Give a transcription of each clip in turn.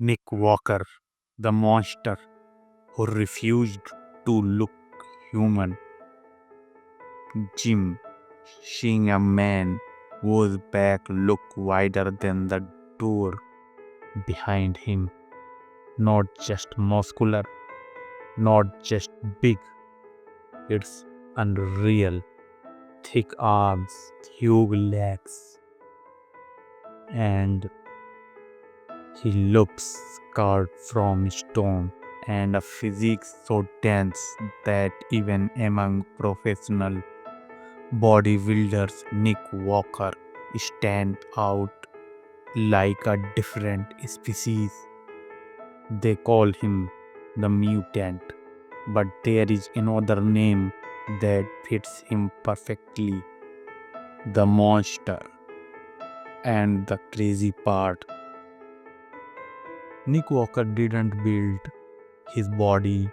Nick Walker, the monster who refused to look human. Jim, seeing a man whose back looked wider than the door behind him. Not just muscular, not just big, it's unreal. Thick arms, huge legs, and he looks carved from stone, and a physique so dense that even among professional bodybuilders, Nick Walker stands out like a different species. They call him the mutant, but there is another name that fits him perfectly, the monster. And the crazy part, Nick Walker didn't build his body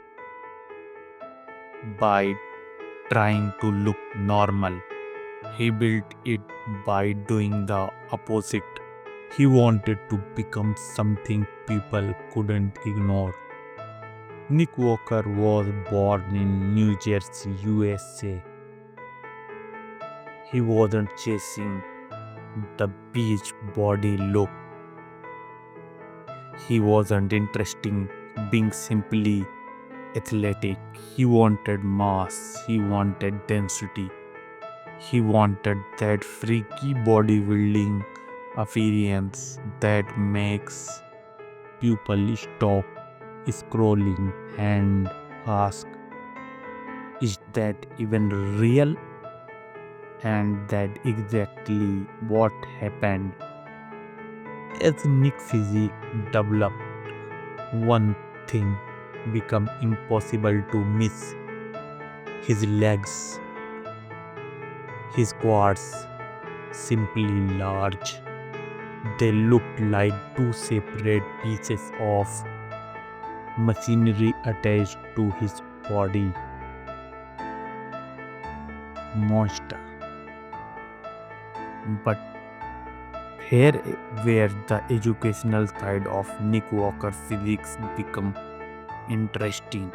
by trying to look normal. He built it by doing the opposite. He wanted to become something people couldn't ignore. Nick Walker was born in New Jersey, USA. He wasn't chasing the beach body look. He wasn't interested in being simply athletic. He wanted mass. He wanted density. He wanted that freaky bodybuilding appearance that makes people stop scrolling and ask, is that even real? And that exactly what happened. As Nick physique developed, one thing became impossible to miss: his legs, his quads, simply large. They looked like two separate pieces of machinery attached to his body. Monster. But here where the educational side of Nick Walker physics become interesting.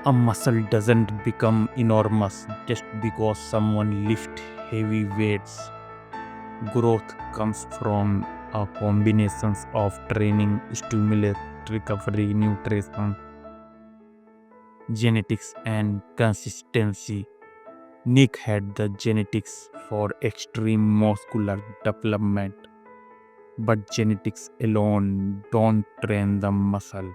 A muscle doesn't become enormous just because someone lifts heavy weights. Growth comes from a combination of training, stimulus, recovery, nutrition, genetics, and consistency. Nick had the genetics for extreme muscular development, but genetics alone don't train the muscle.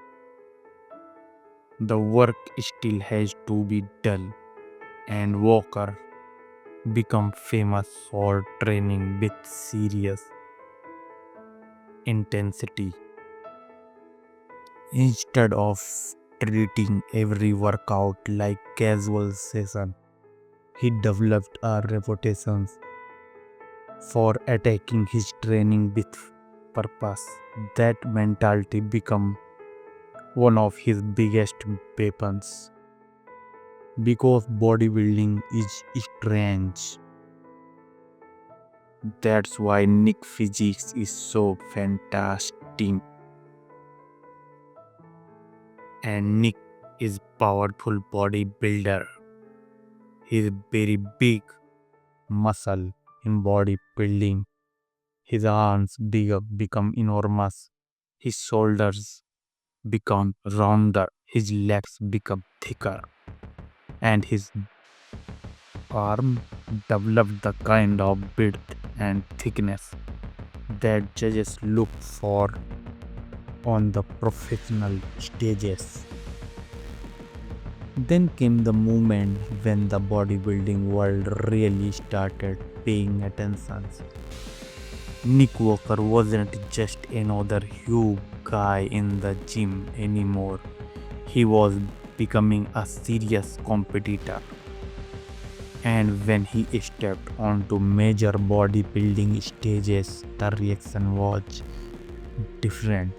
The work still has to be done, and Walker become famous for training with serious intensity. Instead of treating every workout like casual session, he developed a reputation for attacking his training with purpose. That mentality became one of his biggest weapons. Because bodybuilding is strange. That's why Nick physics is so fantastic. And Nick is powerful bodybuilder. He's very big muscle in bodybuilding. His arms become enormous. His shoulders become rounder. His legs become thicker. And his arm developed the kind of width and thickness that judges look for on the professional stages. Then came the moment when the bodybuilding world really started paying attention. Nick Walker wasn't just another huge guy in the gym anymore. He was becoming a serious competitor. And when he stepped onto major bodybuilding stages, the reaction was different.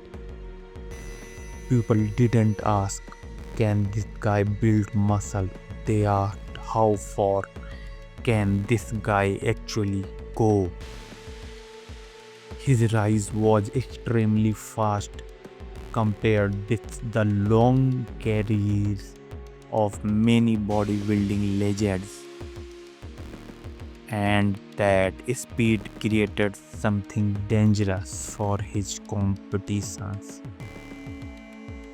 People didn't ask, can this guy build muscle? They asked, how far can this guy actually go? His rise was extremely fast compared with the long careers of many bodybuilding legends, and that speed created something dangerous for his competitions.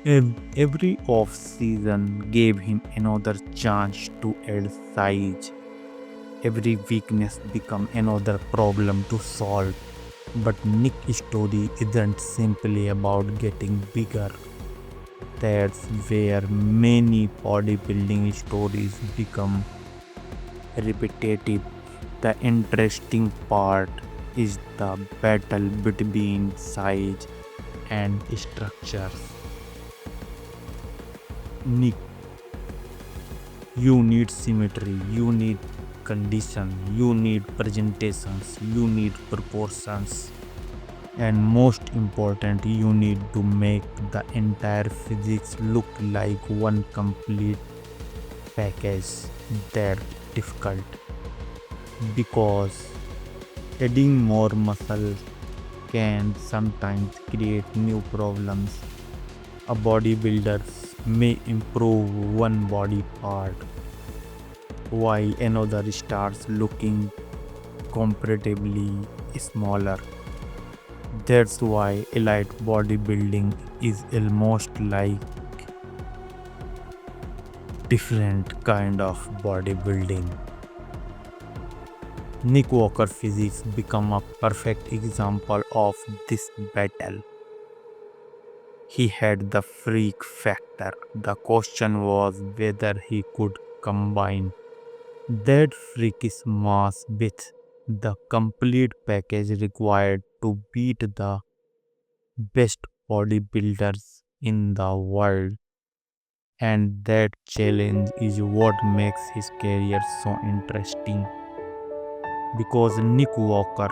Every off-season gave him another chance to add size. Every weakness became another problem to solve. But Nick's story isn't simply about getting bigger. That's where many bodybuilding stories become repetitive. The interesting part is the battle between size and structures. Nick, you need symmetry, you need condition, you need presentations, you need proportions, and most important, you need to make the entire physics look like one complete package. That's difficult because adding more muscle can sometimes create new problems. A bodybuilder may improve one body part while another starts looking comparatively smaller. That's why elite bodybuilding is almost like different kind of bodybuilding. Nick Walker physics become a perfect example of this battle. He had the freak factor. The question was whether he could combine that freakish mass with the complete package required to beat the best bodybuilders in the world. And that challenge is what makes his career so interesting, because Nick Walker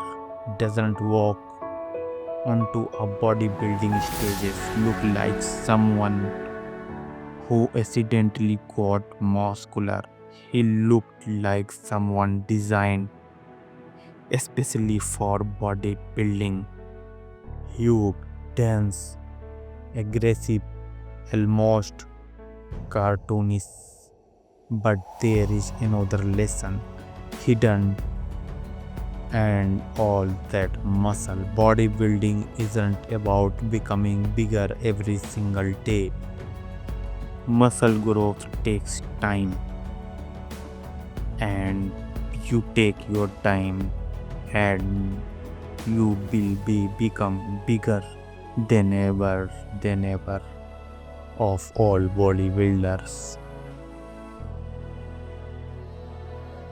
doesn't walk onto a bodybuilding stages look like someone who accidentally got muscular. He looked like someone designed especially for bodybuilding. Huge, dense, aggressive, almost cartoonish. But there is another lesson hidden and all that muscle. Bodybuilding isn't about becoming bigger every single day. Muscle growth takes time, and you take your time and you will become bigger than ever of all bodybuilders.